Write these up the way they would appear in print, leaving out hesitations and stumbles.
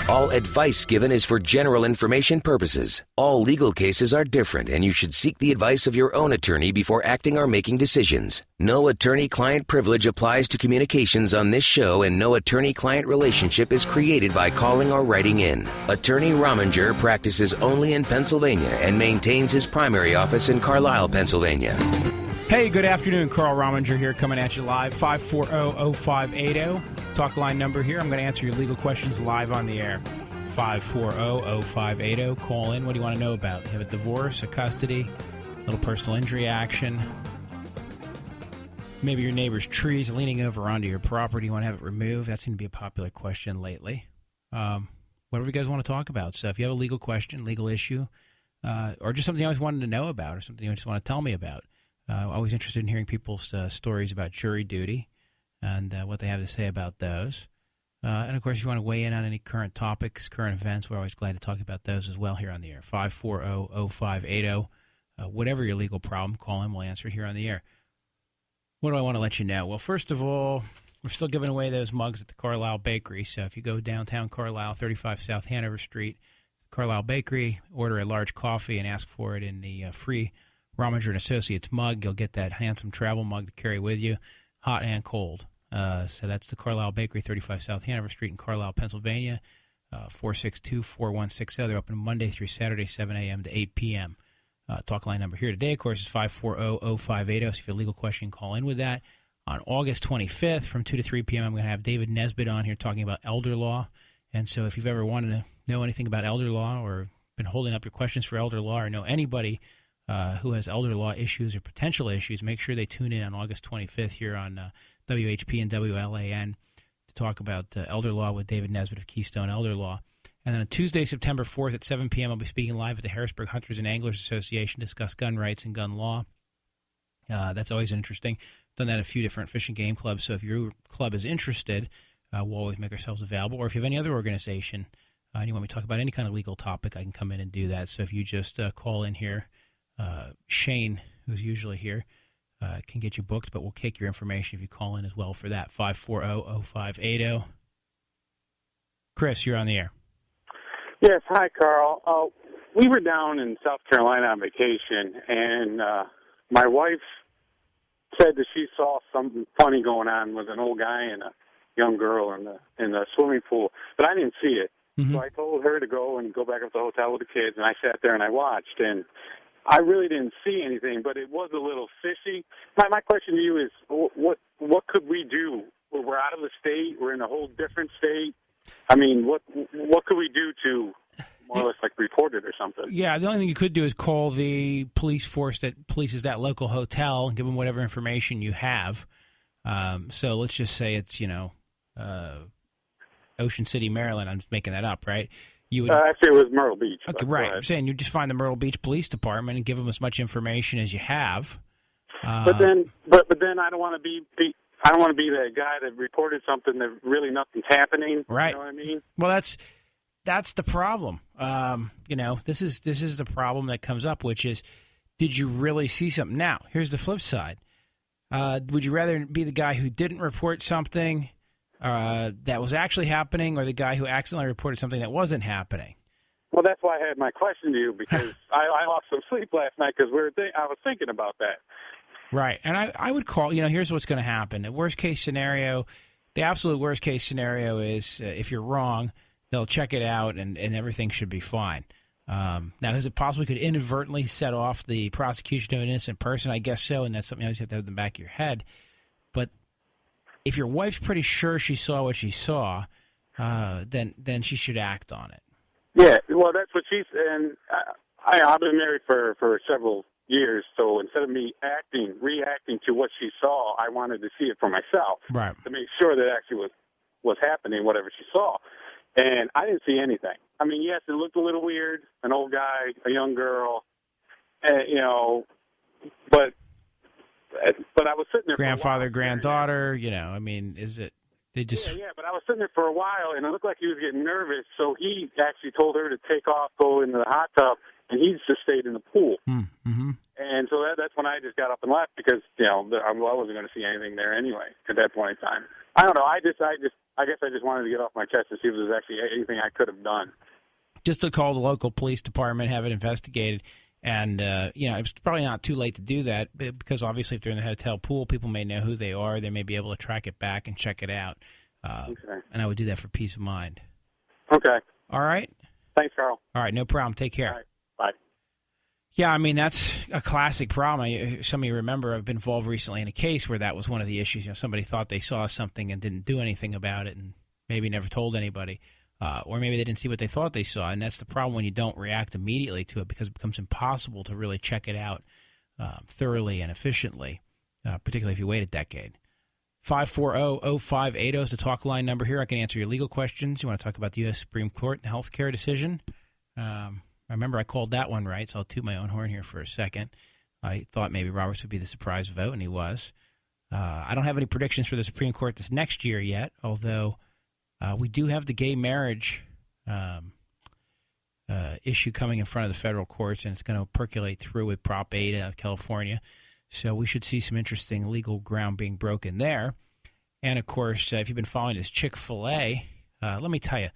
All advice given is for general information purposes. All legal cases are different, and you should seek the advice of your own attorney before acting or making decisions. No attorney-client privilege applies to communications on this show, and no attorney-client relationship is created by calling or writing in. Attorney Rominger practices only in Pennsylvania and maintains his primary office in Carlisle, Pennsylvania. Hey, good afternoon. Carl Rominger here, coming at you live, 540-0580. Talk line number here. I'm going to answer your legal questions live on the air. 540-0580. Call in. What do you want to know about? You have a divorce, a custody, a little personal injury action. Maybe your neighbor's trees are leaning over onto your property. You want to have it removed. That seems to be a popular question lately. Whatever you guys want to talk about. So if you have a legal question, legal issue, or just something you always wanted to know about or something you just want to tell me about, always interested in hearing people's stories about jury duty and what they have to say about those. And, of course, if you want to weigh in on any current topics, current events, we're always glad to talk about those as well here on the air. 540-0580. Whatever your legal problem, call in. We'll answer it here on the air. What do I want to let you know? Well, first of all, we're still giving away those mugs at the Carlisle Bakery. So if you go downtown Carlisle, 35 South Hanover Street, Carlisle Bakery, order a large coffee and ask for it in the free Rominger & Associates mug. You'll get that handsome travel mug to carry with you, hot and cold. So that's the Carlisle Bakery, 35 South Hanover Street in Carlisle, Pennsylvania, 462-4160. They're open Monday through Saturday, 7 a.m. to 8 p.m. Talk line number here today, of course, is 540-0580. So if you have a legal question, call in with that. On August 25th from 2 to 3 p.m., I'm going to have David Nesbitt on here talking about elder law. And so if you've ever wanted to know anything about elder law or been holding up your questions for elder law or know anybody who has elder law issues or potential issues, make sure they tune in on August 25th here on WHP and WLAN to talk about elder law with David Nesbitt of Keystone Elder Law. And then on Tuesday, September 4th at 7 p.m., I'll be speaking live at the Harrisburg Hunters and Anglers Association to discuss gun rights and gun law. That's always interesting. Done that at a few different fishing game clubs, so if your club is interested, we'll always make ourselves available. Or if you have any other organization and you want me to talk about any kind of legal topic, I can come in and do that. So if you just call in here, Shane, who's usually here, can get you booked, but we'll take your information if you call in as well for that. 540-0580. Chris, you're on the air. Yes, hi, Carl. We were down in South Carolina on vacation, and my wife said that she saw something funny going on with an old guy and a young girl in the swimming pool, but I didn't see it. Mm-hmm. So I told her to go back up to the hotel with the kids, and I sat there and I watched, and I really didn't see anything, but it was a little fishy. My question to you is, what could we do? We're out of the state. We're in a whole different state. I mean, what could we do to more or less like report it or something? Yeah, the only thing you could do is call the police force that polices that local hotel and give them whatever information you have. So let's just say it's, Ocean City, Maryland. I'm just making that up, right? You would, actually, it was Myrtle Beach. Okay, right. I'm saying you just find the Myrtle Beach Police Department and give them as much information as you have. But then I don't want to be that guy that reported something that really nothing's happening. Right. You know what I mean? Well, that's the problem. This is the problem that comes up, which is, did you really see something? Now, here's the flip side. Would you rather be the guy who didn't report something that was actually happening, or the guy who accidentally reported something that wasn't happening? Well, that's why I had my question to you, because I lost some sleep last night because I was thinking about that. Right, and I would call, here's what's going to happen. The worst-case scenario, the absolute worst-case scenario is if you're wrong, they'll check it out and everything should be fine. Now, is it possible you could inadvertently set off the prosecution of an innocent person? I guess so, and that's something you always have to have in the back of your head. But if your wife's pretty sure she saw what she saw, then she should act on it. Yeah, well, that's what she's, and I've been married for several years, so instead of me reacting to what she saw, I wanted to see it for myself, right, to make sure that actually was happening, whatever she saw. And I didn't see anything. I mean, yes, it looked a little weird, an old guy, a young girl, but I was sitting there grandfather, for a while. granddaughter, I mean, is it, they just... Yeah, but I was sitting there for a while, and it looked like he was getting nervous, so he actually told her to take off, go into the hot tub, and he just stayed in the pool. Mm-hmm. And so that's when I just got up and left, because, I wasn't going to see anything there anyway at that point in time. I don't know, I just I guess I just wanted to get off my chest to see if there's actually anything I could have done. Just to call the local police department, have it investigated. And, it's probably not too late to do that because obviously if they're in the hotel pool, people may know who they are. They may be able to track it back and check it out. Okay. And I would do that for peace of mind. Okay. All right? Thanks, Carl. All right, no problem. Take care. All right. Bye. Yeah, I mean, that's a classic problem. Some of you remember I've been involved recently in a case where that was one of the issues. Somebody thought they saw something and didn't do anything about it and maybe never told anybody. Or maybe they didn't see what they thought they saw. And that's the problem when you don't react immediately to it because it becomes impossible to really check it out thoroughly and efficiently, particularly if you wait a decade. 540-0580 is the talk line number here. I can answer your legal questions. You want to talk about the U.S. Supreme Court and health care decision? I remember I called that one right, so I'll toot my own horn here for a second. I thought maybe Roberts would be the surprise vote, and he was. I don't have any predictions for the Supreme Court this next year yet, although we do have the gay marriage issue coming in front of the federal courts, and it's going to percolate through with Prop 8 out of California. So we should see some interesting legal ground being broken there. And, of course, if you've been following this Chick-fil-A, let me tell you,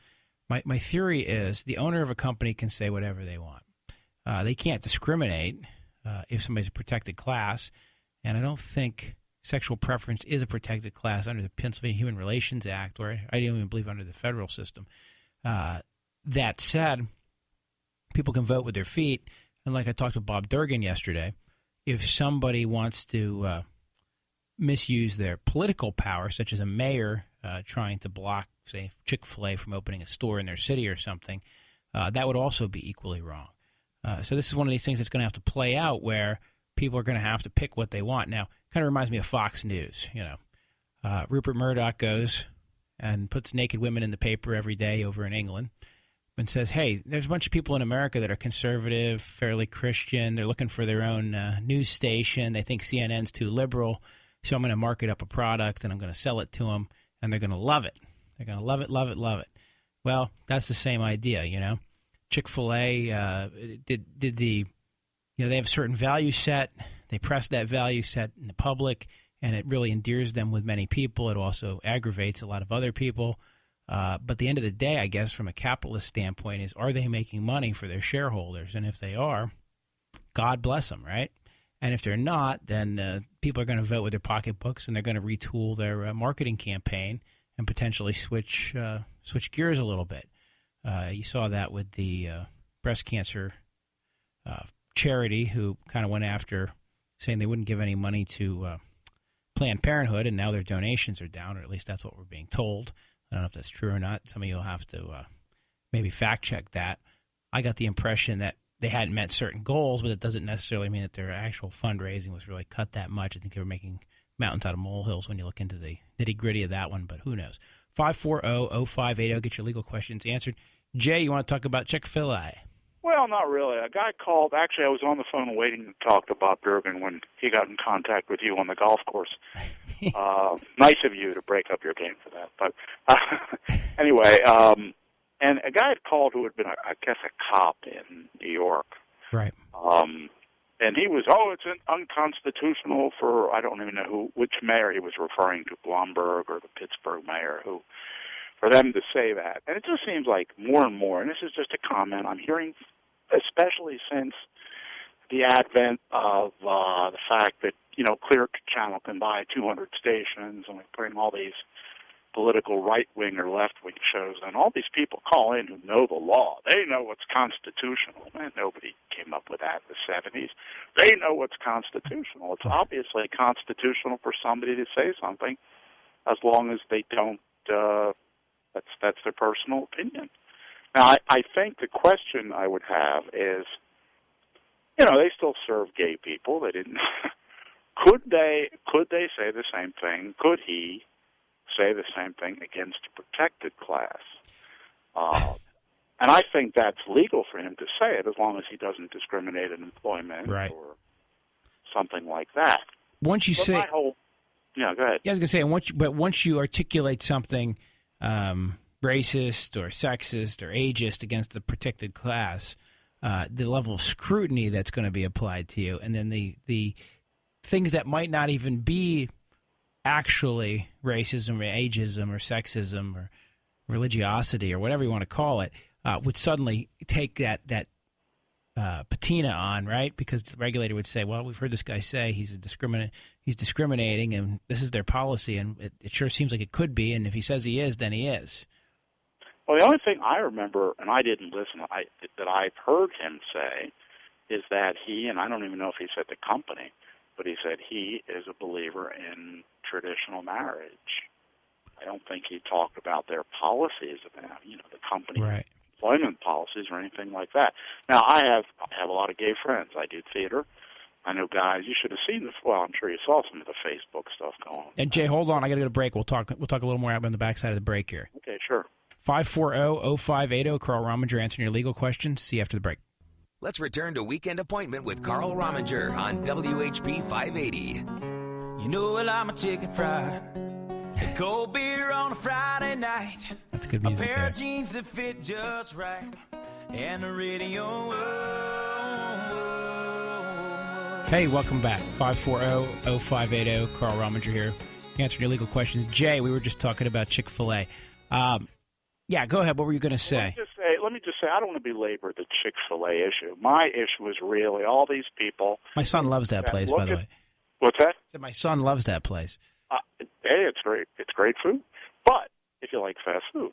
my theory is the owner of a company can say whatever they want. They can't discriminate if somebody's a protected class, and I don't think sexual preference is a protected class under the Pennsylvania Human Relations Act, or I don't even believe under the federal system. That said, people can vote with their feet, and like I talked to Bob Durgan yesterday, if somebody wants to misuse their political power, such as a mayor trying to block, say, Chick-fil-A from opening a store in their city or something, that would also be equally wrong. So this is one of these things that's going to have to play out where people are going to have to pick what they want. Now, kind of reminds me of Fox News. Rupert Murdoch goes and puts naked women in the paper every day over in England and says, hey, there's a bunch of people in America that are conservative, fairly Christian. They're looking for their own news station. They think CNN's too liberal. So I'm going to market up a product and I'm going to sell it to them, and they're going to love it. They're going to love it, love it, love it. Well, that's the same idea, Chick-fil-A did the, they have a certain value set. They press that value set in the public, and it really endears them with many people. It also aggravates a lot of other people. But at the end of the day, I guess, from a capitalist standpoint, is are they making money for their shareholders? And if they are, God bless them, right? And if they're not, then people are going to vote with their pocketbooks, and they're going to retool their marketing campaign and potentially switch gears a little bit. You saw that with the breast cancer charity, who kind of went after saying they wouldn't give any money to Planned Parenthood, and now their donations are down, or at least that's what we're being told. I don't know if that's true or not. Some of you will have to maybe fact-check that. I got the impression that they hadn't met certain goals, but it doesn't necessarily mean that their actual fundraising was really cut that much. I think they were making mountains out of molehills when you look into the nitty-gritty of that one, but who knows. 540-0580, get your legal questions answered. Jay, you want to talk about Chick-fil-A? Well, not really. A guy called. Actually, I was on the phone waiting to talk to Bob Durgan when he got in contact with you on the golf course. Nice of you to break up your game for that. But anyway, and a guy had called who had been, I guess, a cop in New York. Right. And he was, it's unconstitutional for, I don't even know which mayor he was referring to, Blomberg or the Pittsburgh mayor, for them to say that. And it just seems like more and more, and this is just a comment I'm hearing, especially since the advent of the fact that, Clear Channel can buy 200 stations, and we're putting all these political right-wing or left-wing shows, and all these people call in who know the law. They know what's constitutional. Man, nobody came up with that in the 70s. They know what's constitutional. It's obviously constitutional for somebody to say something as long as they don't, that's their personal opinion. Now, I think the question I would have is, they still serve gay people. They didn't. Could they say the same thing? Could he say the same thing against a protected class? And I think that's legal for him to say it as long as he doesn't discriminate in employment right. or something like that. Once you but say, go ahead. Yeah, I was going to say, once you articulate something racist or sexist or ageist against the protected class, the level of scrutiny that's going to be applied to you, and then the things that might not even be actually racism or ageism or sexism or religiosity or whatever you want to call it, would suddenly take that patina on, right? Because the regulator would say, well, we've heard this guy say he's discriminating, and this is their policy, and it sure seems like it could be, and if he says he is, then he is. Well, the only thing I remember, and I didn't listen, that I've heard him say is that he, and I don't even know if he said the company, but he said he is a believer in traditional marriage. I don't think he talked about their policies about, the company employment policies or anything like that. Now, I have a lot of gay friends. I do theater. I know guys. You should have seen this. Well, I'm sure you saw some of the Facebook stuff going on. And Jay, hold on. I got to go to break. We'll talk a little more on the backside of the break here. Okay, sure. 540-0580. Carl Rominger answering your legal questions. See you after the break. Let's return to Weekend Appointment with Carl Rominger on WHP 580. You know I like my chicken fried. A cold beer on a Friday night. That's good music. A pair of jeans that fit just right. And the radio. Hey, welcome back. 540-0580. Carl Rominger here. Answering your legal questions. Jay, we were just talking about Chick-fil-A. Yeah, go ahead. What were you going to say? Let me just say, I don't want to belabor the Chick-fil-A issue. My issue is really all these people. My son loves that place, by the way. What's that? I said my son loves that place. Hey, it's great. It's great food. But if you like fast food,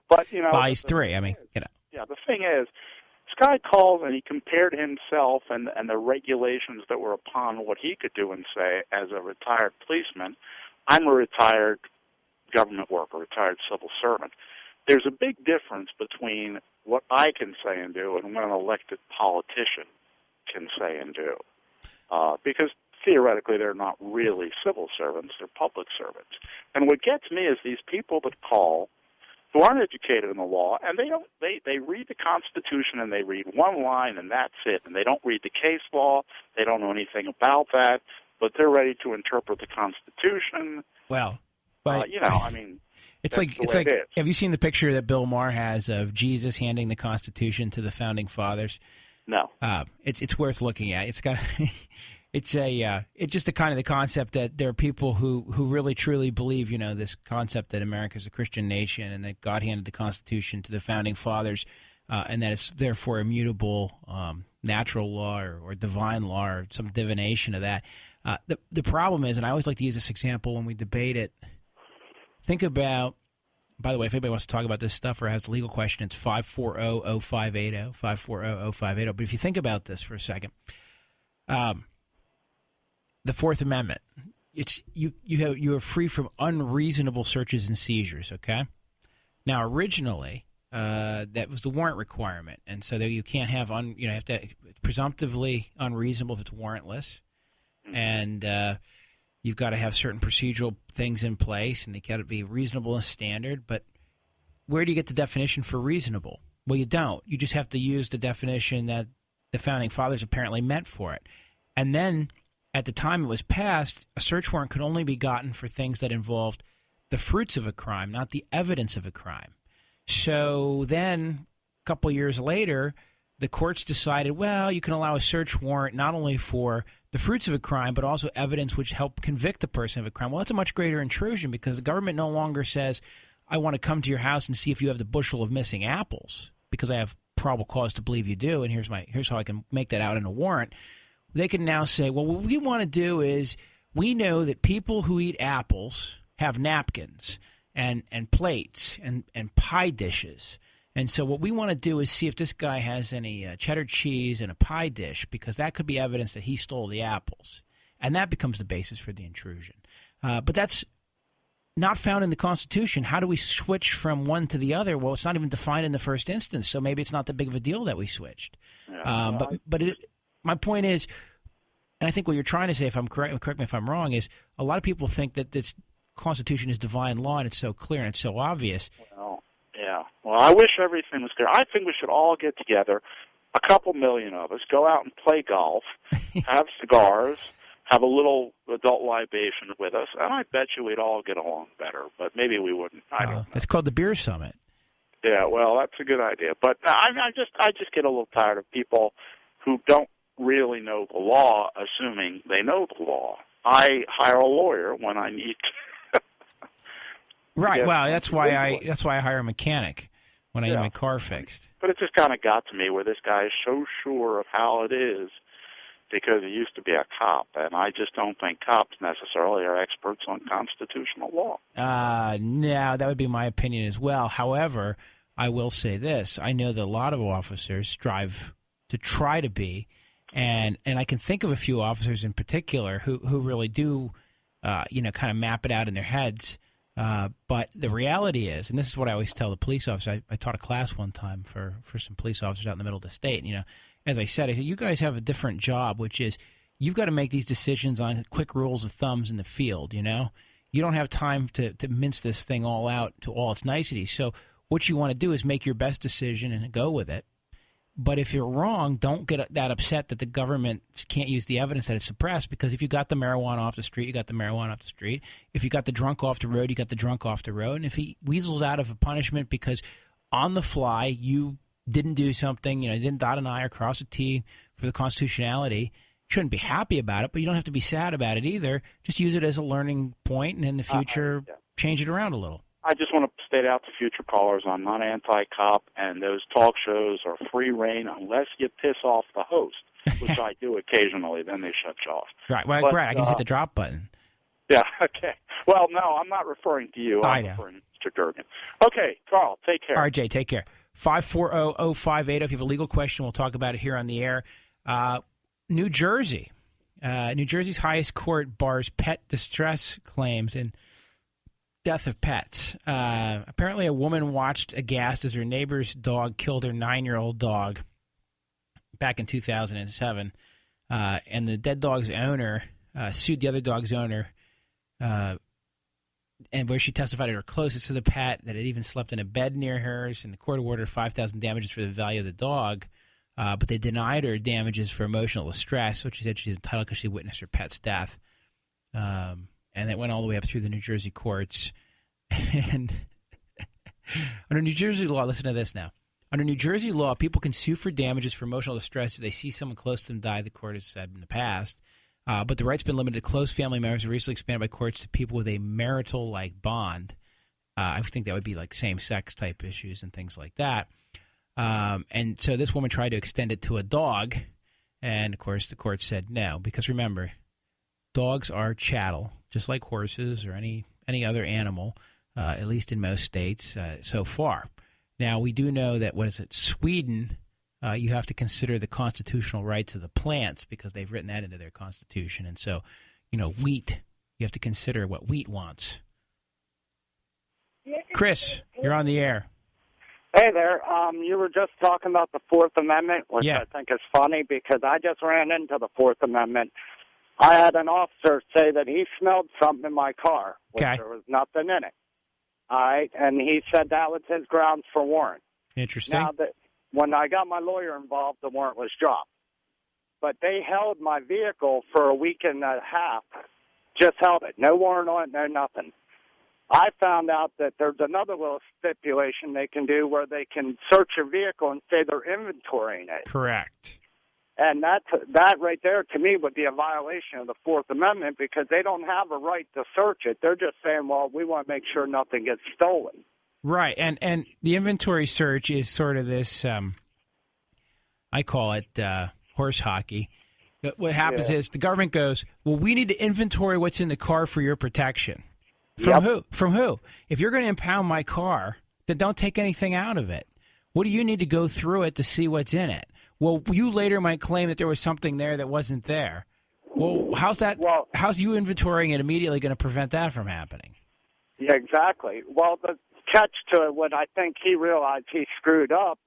But, Buys three. Yeah, the thing is, this guy calls and he compared himself and the regulations that were upon what he could do and say as a retired policeman. I'm a retired government worker, retired civil servant. There's a big difference between what I can say and do and what an elected politician can say and do. Because theoretically they're not really civil servants, they're public servants. And what gets me is these people that call who aren't educated in the law, and they read the Constitution and they read one line and that's it, and they don't read the case law, they don't know anything about that, but they're ready to interpret the Constitution. Well, it's like have you seen the picture that Bill Maher has of Jesus handing the Constitution to the founding fathers? No. It's worth looking at. It's got it's just the kind of the concept that there are people who really truly believe, this concept that America is a Christian nation and that God handed the Constitution to the founding fathers, and that it's therefore immutable natural law or divine law or some divination of that. The problem is, and I always like to use this example when we debate it. Think about, by the way, if anybody wants to talk about this stuff or has a legal question, it's 540-0580, 540-0580. But if you think about this for a second, the Fourth Amendment, you are free from unreasonable searches and seizures, okay? Now, originally, that was the warrant requirement, and so that you can't have, you have to presumptively unreasonable if it's warrantless, and you've got to have certain procedural things in place, and they got to be reasonable and standard. But where do you get the definition for reasonable? Well, you don't. You just have to use the definition that the founding fathers apparently meant for it. And then, at the time it was passed, a search warrant could only be gotten for things that involved the fruits of a crime, not the evidence of a crime. So then, a couple years later, the courts decided, well, you can allow a search warrant not only for the fruits of a crime, but also evidence which help convict the person of a crime. Well, that's a much greater intrusion because the government no longer says, I want to come to your house and see if you have the bushel of missing apples because I have probable cause to believe you do, and here's how I can make that out in a warrant. They can now say, well, what we want to do is we know that people who eat apples have napkins and plates and pie dishes. And so what we want to do is see if this guy has any cheddar cheese and a pie dish because that could be evidence that he stole the apples. And that becomes the basis for the intrusion. But that's not found in the Constitution. How do we switch from one to the other? Well, it's not even defined in the first instance, so maybe it's not that big of a deal that we switched. Yeah, my point is, and I think what you're trying to say, if I'm correct me if I'm wrong, is a lot of people think that this Constitution is divine law and it's so clear and it's so obvious. Well, I wish everything was clear. I think we should all get together, a couple million of us, go out and play golf, have cigars, have a little adult libation with us, and I bet you we'd all get along better. But maybe we wouldn't. I don't know. It's called the Beer Summit. Yeah, well, that's a good idea. But I just get a little tired of people who don't really know the law, assuming they know the law. I hire a lawyer when I need to. Right. Well, that's why I hire a mechanic when I need my car fixed. But it just kind of got to me where this guy is so sure of how it is because he used to be a cop, and I just don't think cops necessarily are experts on constitutional law. No, that would be my opinion as well. However, I will say this. I know that a lot of officers strive to try to be, and I can think of a few officers in particular who really do, kind of map it out in their heads. But the reality is, and this is what I always tell the police officers, I taught a class one time for some police officers out in the middle of the state. And, as I said, you guys have a different job, which is you've got to make these decisions on quick rules of thumbs in the field, You don't have time to mince this thing all out to all its niceties. So what you want to do is make your best decision and go with it. But if you're wrong, don't get that upset that the government can't use the evidence that it's suppressed, because if you got the marijuana off the street, you got the marijuana off the street. If you got the drunk off the road, you got the drunk off the road. And if he weasels out of a punishment because on the fly you didn't do something, didn't dot an I or cross a T for the constitutionality, you shouldn't be happy about it, but you don't have to be sad about it either. Just use it as a learning point, and in the future, change it around a little. I just want to state out to future callers, I'm not anti-cop, and those talk shows are free reign unless you piss off the host, which I do occasionally. Then they shut you off. Right. Well, right. I can just hit the drop button. Yeah, okay. Well, no, I'm not referring to you. I'm referring to Mr. Durgan. Okay, Carl, take care. All right, Jay, take care. 540-0580. If you have a legal question, we'll talk about it here on the air. New Jersey. New Jersey's highest court bars pet distress claims and death of pets. Apparently a woman watched aghast as her neighbor's dog killed her 9-year-old dog back in 2007. And the dead dog's owner sued the other dog's owner, and where she testified at her closest to the pet that had even slept in a bed near hers, and the court awarded $5,000 damages for the value of the dog, but they denied her damages for emotional distress, which she said she's entitled because she witnessed her pet's death. And it went all the way up through the New Jersey courts. And under New Jersey law, listen to this now. Under New Jersey law, people can sue for damages for emotional distress if they see someone close to them die, the court has said in the past. But the right's been limited to close family members and recently expanded by courts to people with a marital-like bond. I think that would be like same-sex type issues and things like that. And so this woman tried to extend it to a dog. And, of course, the court said no. Because remember, dogs are chattel, just like horses or any other animal, at least in most states so far. Now, we do know that, Sweden, you have to consider the constitutional rights of the plants because they've written that into their constitution. And so, wheat, you have to consider what wheat wants. Chris, you're on the air. Hey there. You were just talking about the Fourth Amendment, which I think is funny because I just ran into the Fourth Amendment. I had an officer say that he smelled something in my car, which there was nothing in it. All right, and he said that was his grounds for warrant. Interesting. Now, when I got my lawyer involved, the warrant was dropped. But they held my vehicle for a week and a half, just held it. No warrant on it, no nothing. I found out that there's another little stipulation they can do where they can search your vehicle and say they're inventorying it. Correct. And that right there, to me, would be a violation of the Fourth Amendment because they don't have a right to search it. They're just saying, well, we want to make sure nothing gets stolen. Right, and the inventory search is sort of this, I call it horse hockey. What happens is the government goes, well, we need to inventory what's in the car for your protection. From who? From who? If you're going to impound my car, then don't take anything out of it. What do you need to go through it to see what's in it? Well, you later might claim that there was something there that wasn't there. Well, how's you inventorying it immediately going to prevent that from happening? Yeah, exactly. Well, the catch to it, what I think he realized he screwed up,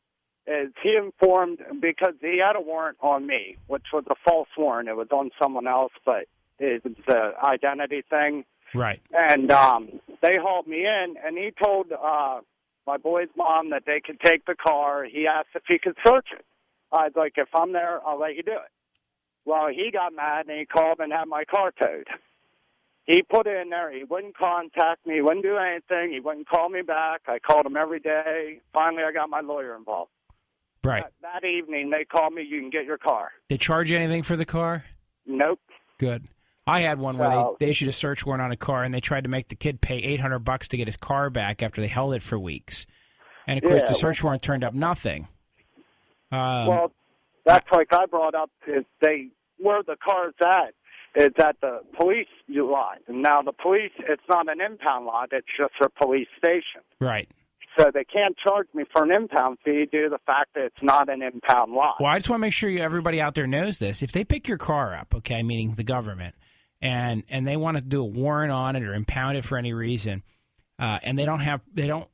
is he informed, because he had a warrant on me, which was a false warrant. It was on someone else, but it was an identity thing. Right. And they hauled me in, and he told my boy's mom that they could take the car. He asked if he could search it. I was like, if I'm there, I'll let you do it. Well, he got mad, and he called and had my car towed. He put it in there. He wouldn't contact me. He wouldn't do anything. He wouldn't call me back. I called him every day. Finally, I got my lawyer involved. Right. That evening, they called me, you can get your car. They charge you anything for the car? Nope. Good. I had one where they issued a search warrant on a car, and they tried to make the kid pay $800 to get his car back after they held it for weeks. And, of course, the search warrant turned up nothing. Well, that's like I brought up, is where the car's at is at the police lot. And now the police, it's not an impound lot, it's just a police station. Right. So they can't charge me for an impound fee due to the fact that it's not an impound lot. Well, I just want to make sure everybody out there knows this. If they pick your car up, okay, meaning the government, and they want to do a warrant on it or impound it for any reason, and they don't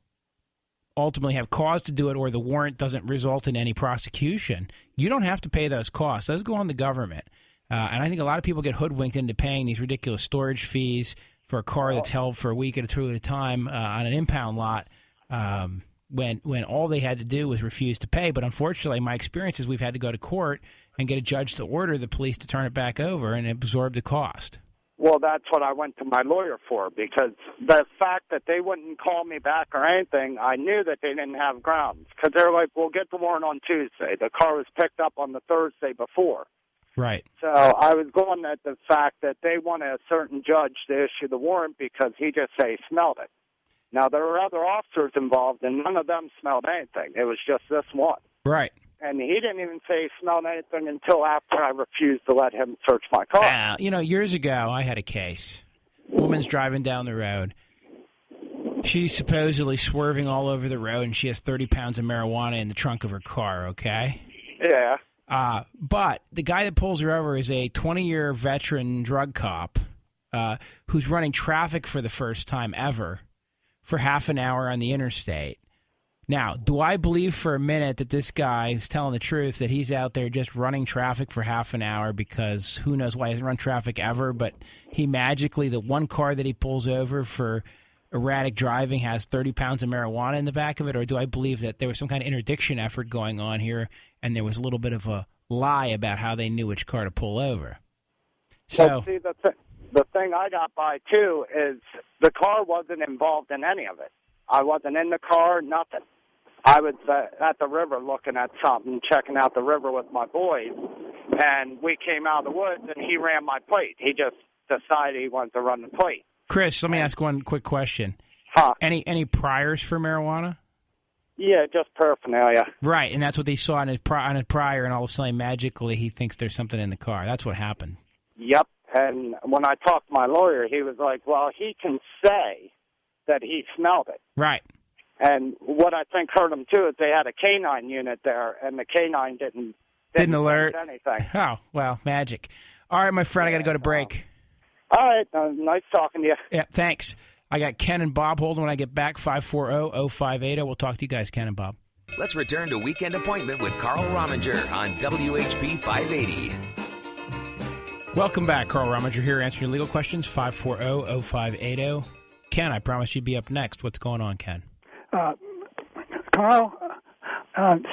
ultimately have cause to do it, or the warrant doesn't result in any prosecution, you don't have to pay those costs. Those go on the government. And I think a lot of people get hoodwinked into paying these ridiculous storage fees for a car that's held for a week at a time on an impound lot. When all they had to do was refuse to pay. But unfortunately, my experience is we've had to go to court and get a judge to order the police to turn it back over and absorb the cost. Well, that's what I went to my lawyer for, because the fact that they wouldn't call me back or anything, I knew that they didn't have grounds. Because they're like, we'll get the warrant on Tuesday. The car was picked up on the Thursday before. Right. So I was going at the fact that they wanted a certain judge to issue the warrant because he just say smelled it. Now, there were other officers involved, and none of them smelled anything. It was just this one. Right. And he didn't even say he smelled anything until after I refused to let him search my car. Years ago, I had a case. Woman's driving down the road. She's supposedly swerving all over the road, and she has 30 pounds of marijuana in the trunk of her car, okay? Yeah. But the guy that pulls her over is a 20-year veteran drug cop who's running traffic for the first time ever for half an hour on the interstate. Now, do I believe for a minute that this guy is telling the truth, that he's out there just running traffic for half an hour because who knows why he hasn't run traffic ever, but he magically, the one car that he pulls over for erratic driving has 30 pounds of marijuana in the back of it? Or do I believe that there was some kind of interdiction effort going on here and there was a little bit of a lie about how they knew which car to pull over? So, well, see, the thing I got by, too, is the car wasn't involved in any of it. I wasn't in the car, nothing. I was at the river looking at something, checking out the river with my boys, and we came out of the woods, and he ran my plate. He just decided he wanted to run the plate. Chris, let me ask one quick question. Huh? Any priors for marijuana? Yeah, just paraphernalia. Right, and that's what they saw on his prior, and all of a sudden, magically, he thinks there's something in the car. That's what happened. Yep, and when I talked to my lawyer, he was like, well, he can say that he smelled it. Right. And what I think hurt him, too, is they had a canine unit there, and the canine didn't alert anything. Oh, well, magic. All right, my friend, I got to go to break. All right, nice talking to you. Yeah, thanks. I got Ken and Bob holding when I get back, 540-0580. We'll talk to you guys, Ken and Bob. Let's return to Weekend Appointment with Carl Rominger on WHP 580. Welcome back. Carl Rominger here answering your legal questions, 540-0580. Ken, I promise you'd be up next. What's going on, Ken? Carl,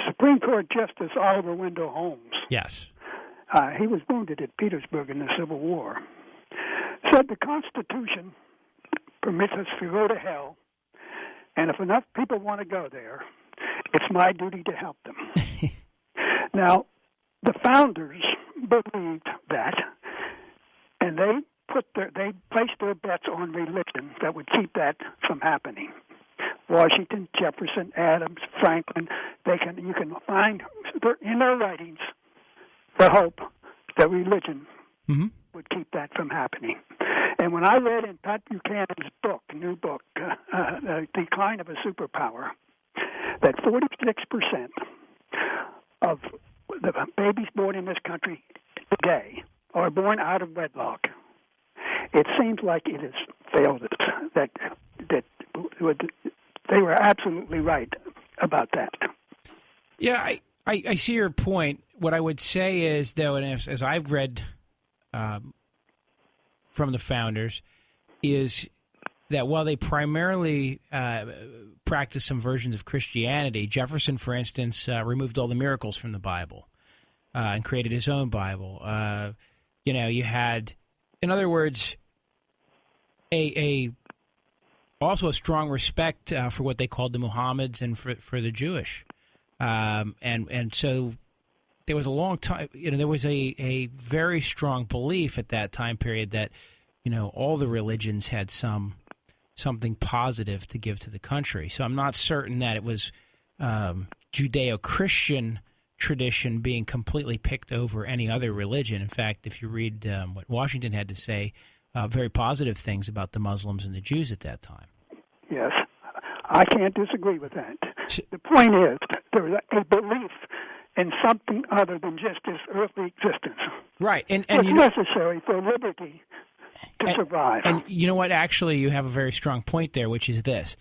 Supreme Court Justice Oliver Wendell Holmes. Yes. He was wounded at Petersburg in the Civil War. Said the Constitution permits us to go to hell, and if enough people want to go there, it's my duty to help them. Now, the founders believed that, and they placed their bets on religion that would keep that from happening. Washington, Jefferson, Adams, Franklin, you can find in their writings the hope that religion would keep that from happening. And when I read in Pat Buchanan's new book, The Decline of a Superpower, that 46% of the babies born in this country today are born out of wedlock, it seems like it has failed us, they were absolutely right about that. Yeah, I see your point. What I would say is, though, and as I've read from the founders, is that while they primarily practiced some versions of Christianity, Jefferson, for instance, removed all the miracles from the Bible and created his own Bible. You had, in other words, also a strong respect for what they called the Muhammadans and for the Jewish. And so there was a long time, there was a very strong belief at that time period that, all the religions had something positive to give to the country. So I'm not certain that it was Judeo-Christian tradition being completely picked over any other religion. In fact, if you read what Washington had to say, very positive things about the Muslims and the Jews at that time. Yes, I can't disagree with that. The point is, there is a belief in something other than just this earthly existence. Right, and it's necessary for liberty to survive. And you know what? Actually, you have a very strong point there, which is this.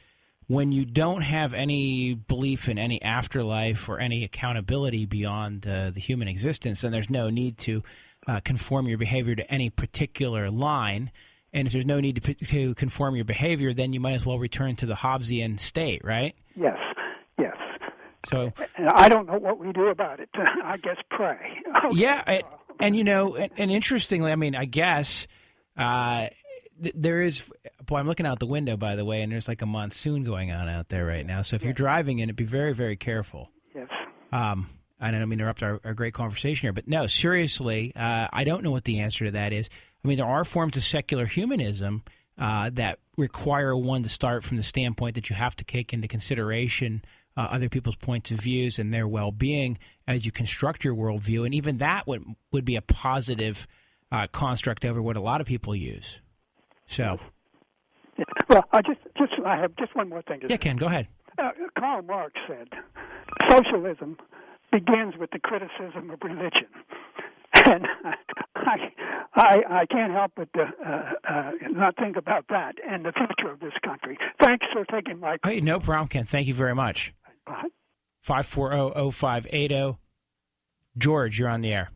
When you don't have any belief in any afterlife or any accountability beyond the human existence, then there's no need to conform your behavior to any particular line. And if there's no need to conform your behavior, then you might as well return to the Hobbesian state, right? Yes. So, and I don't know what we do about it. I guess pray. Okay. Yeah, and interestingly, I guess there is. Boy, I'm looking out the window, by the way, and there's like a monsoon going on out there right now. So if you're driving in it, be very, very careful. Yes. I don't mean to interrupt our great conversation here, but no, seriously, I don't know what the answer to that is. There are forms of secular humanism that require one to start from the standpoint that you have to take into consideration other people's points of views and their well-being as you construct your worldview, and even that would be a positive construct over what a lot of people use. So, well, I have just one more thing to say. Yeah, Ken, go ahead. Karl Marx said, "Socialism begins with the criticism of religion," and I can't help but not think about that and the future of this country. Thanks for taking my call. Hey, no problem, Ken. Thank you very much. 540-0580. George, you're on the air.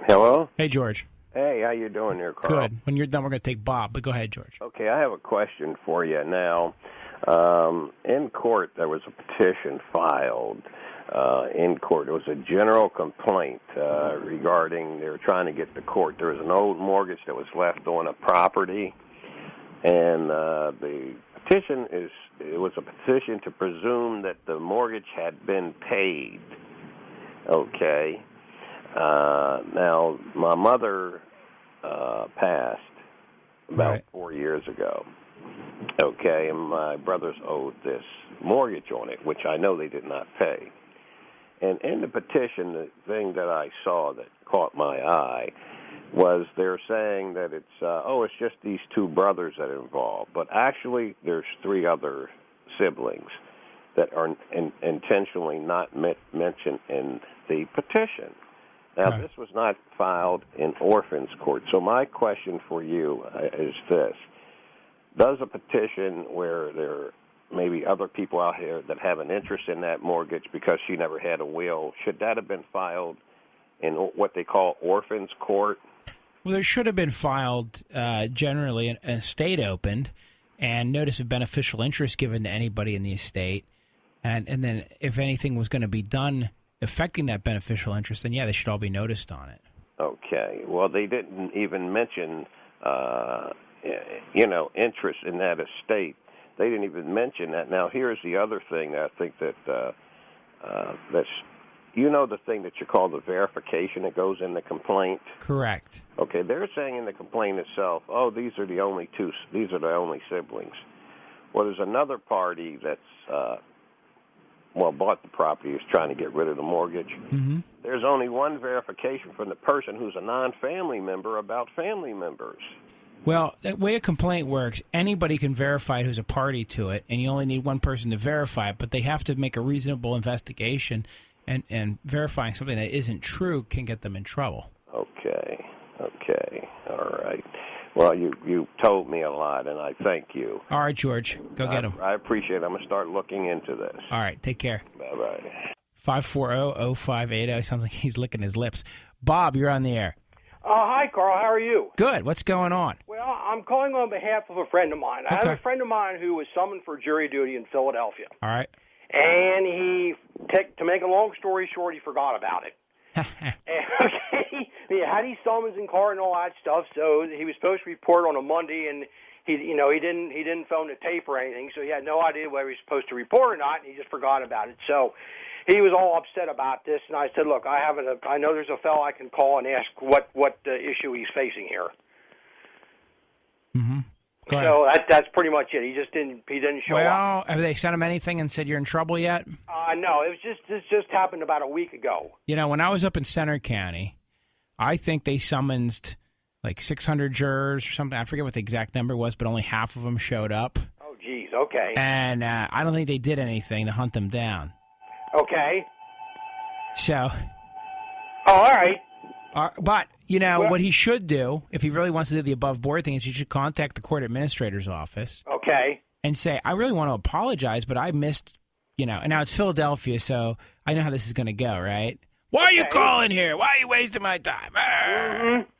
Hello? Hey, George. Hey, how you doing there, Carl? Good. When you're done, we're going to take Bob, but go ahead, George. Okay, I have a question for you now. In court, there was a petition filed in court. It was a general complaint regarding they were trying to get to court. There was an old mortgage that was left on a property, and the petition was a petition to presume that the mortgage had been paid. Okay. Now, my mother passed about 4 years ago. Okay, and my brothers owed this mortgage on it, which I know they did not pay. And in the petition, the thing that I saw that caught my eye was they're saying that it's just these two brothers that are involved. But actually, there's three other siblings that are intentionally not mentioned in the petition. Now, This was not filed in orphans court. So my question for you is this. Does a petition where there may be other people out here that have an interest in that mortgage because she never had a will, should that have been filed in what they call orphans court? Well, there should have been filed generally an estate opened and notice of beneficial interest given to anybody in the estate. And then if anything was going to be done affecting that beneficial interest, then, yeah, they should all be noticed on it. Okay. Well, they didn't even mention, interest in that estate. They didn't even mention that. Now, here's the other thing I think that that's, the thing that you call the verification that goes in the complaint? Correct. Okay, they're saying in the complaint itself, these are the only siblings. Well, there's another party that's, bought the property, is trying to get rid of the mortgage. Mm-hmm. There's only one verification from the person who's a non-family member about family members. Well, the way a complaint works, anybody can verify who's a party to it, and you only need one person to verify it, but they have to make a reasonable investigation, and verifying something that isn't true can get them in trouble. Okay, all right. Well, you told me a lot, and I thank you. All right, George, go get him. I appreciate it. I'm going to start looking into this. All right, take care. Bye-bye. 540-0580. Sounds like he's licking his lips. Bob, you're on the air. Hi, Carl. How are you? Good. What's going on? Well, I'm calling on behalf of a friend of mine. I have a friend of mine who was summoned for jury duty in Philadelphia. All right. And to make a long story short, he forgot about it. He had his summons in court and all that stuff, so he was supposed to report on a Monday, and he didn't phone the tape or anything, so he had no idea whether he was supposed to report or not, and he just forgot about it. So he was all upset about this, and I said, look, I know there's a fellow I can call and ask what issue he's facing here. Mm-hmm. So that's pretty much it. He didn't show up. Well, have they sent him anything and said you're in trouble yet? No, this just happened about a week ago. You know, when I was up in Center County, I think they summoned like 600 jurors or something. I forget what the exact number was, but only half of them showed up. Oh, geez, okay. And I don't think they did anything to hunt them down. Okay. So. Oh, all right. But, you know, what he should do, if he really wants to do the above board thing, is he should contact the court administrator's office. Okay. And say, I really want to apologize, but I missed, you know, and now it's Philadelphia, so I know how this is going to go, right? Why are you calling here? Why are you wasting my time? Mm-hmm.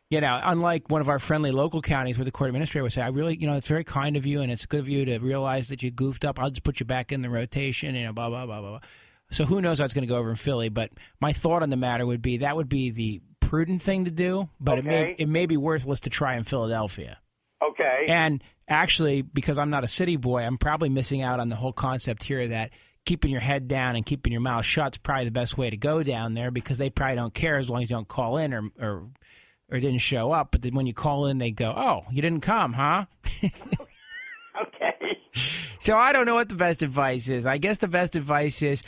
You know, unlike one of our friendly local counties where the court administrator would say, I really, you know, it's very kind of you and it's good of you to realize that you goofed up. I'll just put you back in the rotation, you know, blah, blah, blah, blah, blah. So who knows how it's going to go over in Philly, but my thought on the matter would be that would be the prudent thing to do, but it may be worthless to try in Philadelphia. Okay. And actually, because I'm not a city boy, I'm probably missing out on the whole concept here that keeping your head down and keeping your mouth shut is probably the best way to go down there because they probably don't care as long as you don't call in or didn't show up. But then when you call in, they go, oh, you didn't come, huh? Okay. So I don't know what the best advice is. I guess the best advice is,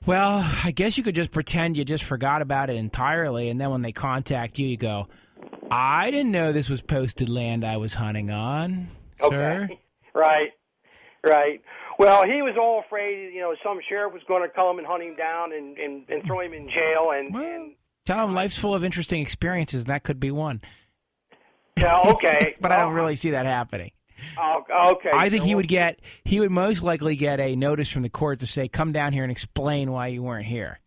well, I guess you could just pretend you just forgot about it entirely, and then when they contact you, you go, I didn't know this was posted land I was hunting on, sir. Okay. Right. Well, he was all afraid, you know, some sheriff was going to come and hunt him down and throw him in jail. And tell him life's full of interesting experiences, and that could be one. Yeah, okay. But I don't really see that happening. Okay. I think he would most likely get a notice from the court to say, come down here and explain why you weren't here.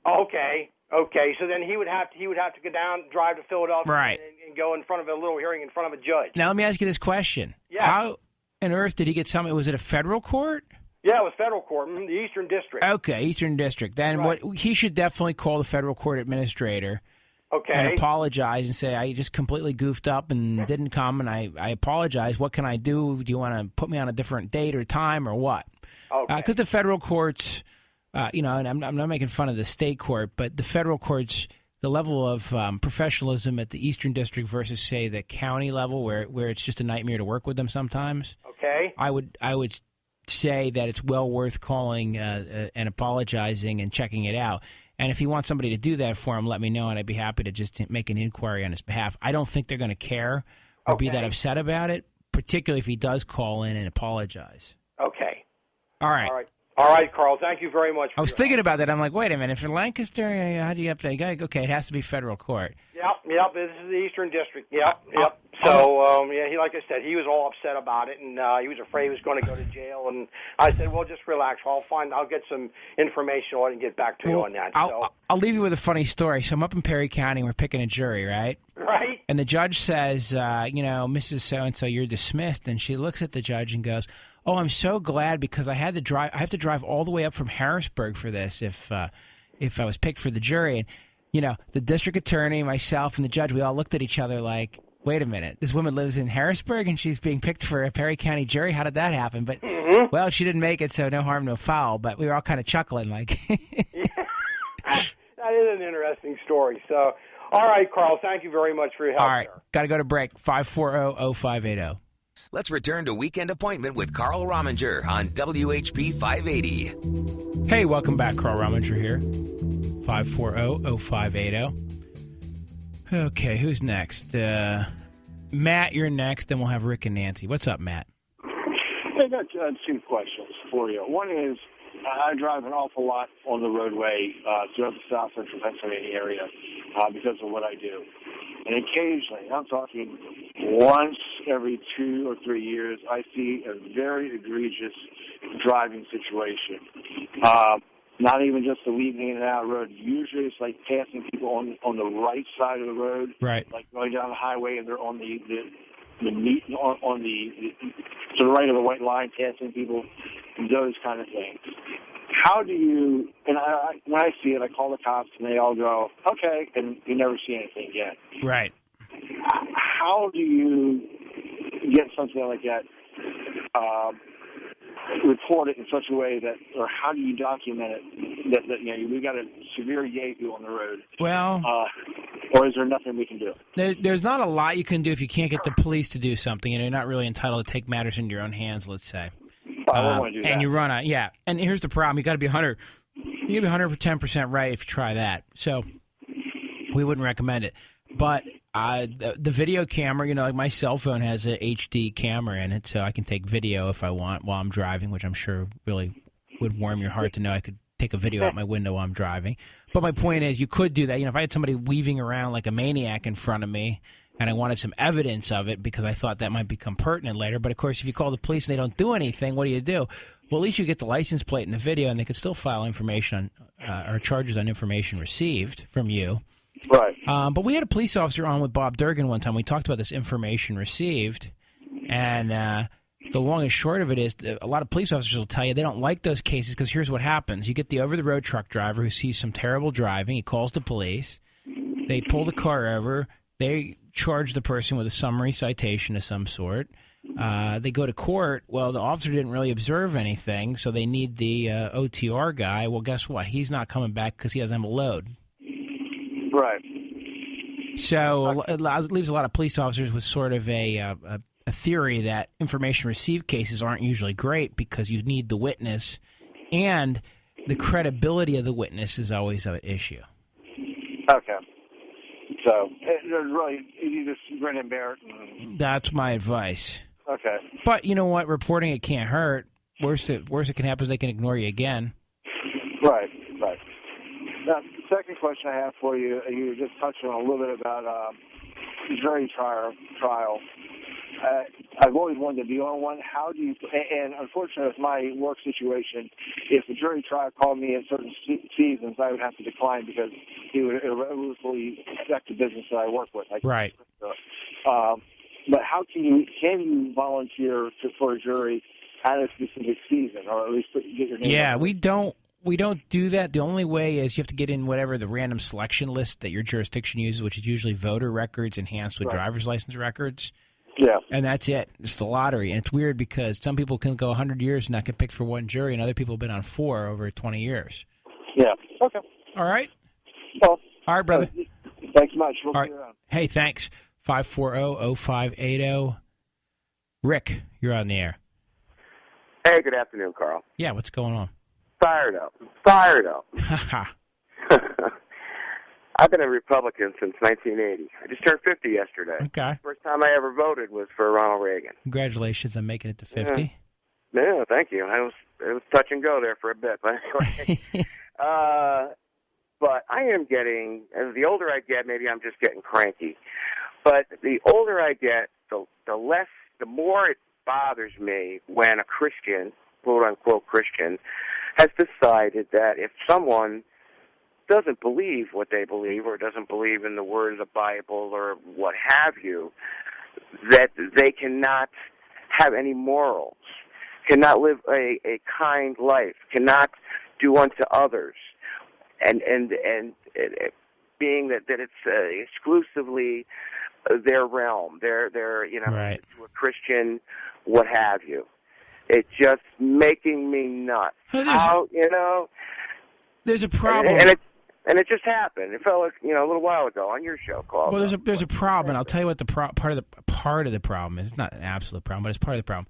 Okay. So then he would have to go down, drive to Philadelphia, right, and go in front of a little hearing in front of a judge. Now let me ask you this question: how on earth did he get something? Was it a federal court? Yeah, it was federal court, the Eastern District. Okay, Eastern District. Then what he should definitely call the federal court administrator. Okay. And apologize and say, I just completely goofed up and didn't come, and I apologize. What can I do? Do you want to put me on a different date or time or what? Okay. Because the federal courts, you know, and I'm not making fun of the state court, but the federal courts, the level of professionalism at the Eastern District versus, say, the county level where it's just a nightmare to work with them sometimes. Okay. I would say that it's well worth calling and apologizing and checking it out. And if you want somebody to do that for him, let me know, and I'd be happy to just make an inquiry on his behalf. I don't think they're going to care or be that upset about it, particularly if he does call in and apologize. Okay. All right. All right, Carl. Thank you very much. I was thinking about that. I'm like, wait a minute. If in Lancaster, how do you have to? Okay, it has to be federal court. Yep. This is the Eastern District. Yep. So, like I said, he was all upset about it, and he was afraid he was going to go to jail. And I said, well, just relax. I'll get some information on it and get back to you on that. I'll leave you with a funny story. So I'm up in Perry County, and we're picking a jury, right? Right. And the judge says, Mrs. So-and-so, you're dismissed. And she looks at the judge and goes, oh, I'm so glad because I have to drive all the way up from Harrisburg for this if I was picked for the jury. And, you know, the district attorney, myself, and the judge, we all looked at each other like, wait a minute, this woman lives in Harrisburg and she's being picked for a Perry County jury? How did that happen? But, well, she didn't make it, so no harm, no foul. But we were all kind of chuckling like. That is an interesting story. So, all right, Carl, thank you very much for your help. All right, got to go to break, 540-0580. Let's return to Weekend Appointment with Carl Rominger on WHP 580. Hey, welcome back. Carl Rominger here. 540-0580. Okay, who's next? Matt, you're next, then we'll have Rick and Nancy. What's up, Matt? I got two questions for you. One is, I drive an awful lot on the roadway throughout the South Central Pennsylvania area because of what I do. And occasionally, I'm talking once every 2 or 3 years, I see a very egregious driving situation. Not even just the leaving in and out of the road. Usually it's like passing people on the right side of the road. Right. Like going down the highway and they're on the meat on the to the right of the white line, passing people, and those kind of things. How do you, and when I see it, I call the cops and they all go, okay, and you never see anything again. Right. How do you get something like that report it in such a way that, or how do you document it that we got a severe Yahoo on the road? Well, or is there nothing we can do? There's not a lot you can do if you can't get the police to do something, and you're not really entitled to take matters into your own hands. Let's say, I don't want to do that. And you run a And here's the problem: you got to be 110% right if you try that. So we wouldn't recommend it. But the video camera, like my cell phone has a HD camera in it, so I can take video if I want while I'm driving, which I'm sure really would warm your heart to know I could take a video out my window while I'm driving. But my point is, you could do that. If I had somebody weaving around like a maniac in front of me and I wanted some evidence of it because I thought that might become pertinent later. But, of course, if you call the police and they don't do anything, what do? Well, at least you get the license plate in the video, and they could still file information on or charges on information received from you. Right. But we had a police officer on with Bob Durgan one time. We talked about this information received, and the long and short of it is a lot of police officers will tell you they don't like those cases because here's what happens. You get the over-the-road truck driver who sees some terrible driving. He calls the police. They pull the car over. They charge the person with a summary citation of some sort. They go to court. Well, the officer didn't really observe anything, so they need the OTR guy. Well, guess what? He's not coming back because he doesn't have a load. Right. So it leaves a lot of police officers with sort of a theory that information received cases aren't usually great because you need the witness, and the credibility of the witness is always an issue. Okay. So really, you just grin and bear it. That's my advice. Okay. But you know what? Reporting it can't hurt. Worst it can happen is they can ignore you again. Right. Now, the second question I have for you, you were just touching on a little bit about jury trial. I've always wanted to be on one. How do you? And unfortunately, with my work situation, if the jury trial called me in certain seasons, I would have to decline because it would irrevocably affect the business that I work with. Right. But how can you volunteer for a jury at a specific season, or at least get your name? Yeah, we don't do that. The only way is you have to get in whatever the random selection list that your jurisdiction uses, which is usually voter records enhanced with driver's license records. Yeah. And that's it. It's the lottery. And it's weird because some people can go 100 years and not get picked for one jury, and other people have been on 4 over 20 years. Yeah. Okay. All right? Well, all right, brother. Thanks much. We'll all right. Hey, thanks. 540-0580. Rick, you're on the air. Hey, good afternoon, Carl. Yeah, what's going on? Fired up. I've been a Republican since 1980. I just turned 50 yesterday. Okay. First time I ever voted was for Ronald Reagan. Congratulations on making it to 50. Yeah, thank you. It was touch and go there for a bit, but anyway. But I am getting, as the older I get, maybe I'm just getting cranky. But the older I get, the more it bothers me when a Christian, quote unquote Christian, has decided that if someone doesn't believe what they believe or doesn't believe in the word of the Bible or what have you, that they cannot have any morals, cannot live a kind life, cannot do unto others, and being that it's exclusively their realm, their right. To a Christian, what have you. It's just making me nuts. There's a problem. And it just happened. It felt like, a little while ago on your show, Carl. Well, there's a problem, and I'll tell you what part of the problem is. It's not an absolute problem, but it's part of the problem.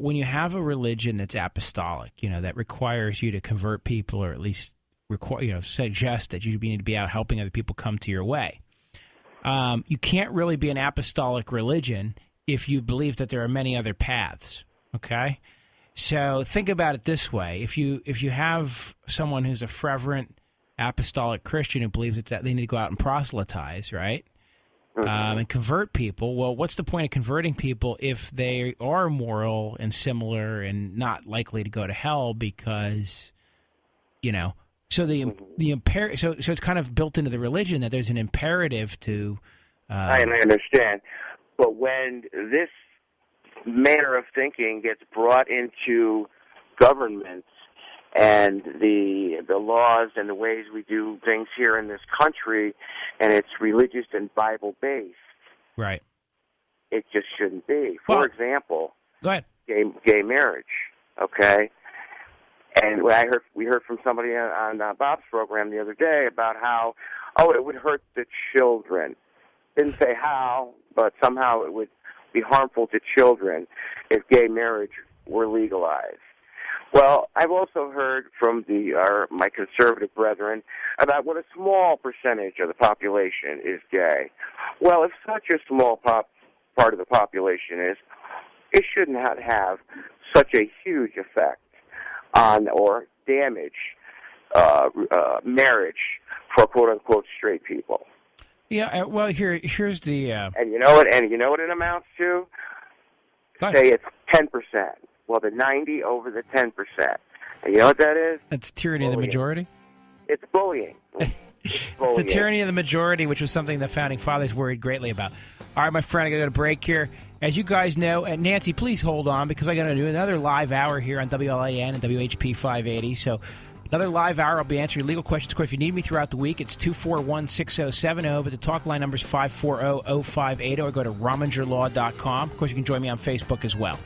When you have a religion that's apostolic, that requires you to convert people, or at least suggest that you need to be out helping other people come to your way. You can't really be an apostolic religion if you believe that there are many other paths. Okay, so think about it this way: if you have someone who's a fervent apostolic Christian who believes that they need to go out and proselytize, right, and convert people, well, what's the point of converting people if they are moral and similar and not likely to go to hell? Because so so it's kind of built into the religion that there's an imperative to. I understand, but when this manner of thinking gets brought into governments and the laws and the ways we do things here in this country, and it's religious and Bible-based, right? It just shouldn't be. For example, go ahead. Gay marriage. okay? And we heard from somebody on Bob's program the other day about how, it would hurt the children. Didn't say how, but somehow it would be harmful to children if gay marriage were legalized. Well, I've also heard from my conservative brethren about what a small percentage of the population is gay. Well, if such a small part of the population is, it should not have such a huge effect on or damage marriage for quote-unquote straight people. Yeah, well, here's the... And you know what it amounts to? Say it's 10%. Well, the 90 over the 10%. And you know what that is? That's tyranny of the majority? It's bullying. It's the tyranny of the majority, which was something the Founding Fathers worried greatly about. All right, my friend, I got to go to break here. As you guys know, and Nancy, please hold on, because I got to do another live hour here on WLAN and WHP 580. So another live hour. I'll be answering legal questions. Of course, if you need me throughout the week, it's 241-6070, but the talk line number is 540-0580, or go to RomingerLaw.com. Of course, you can join me on Facebook as well.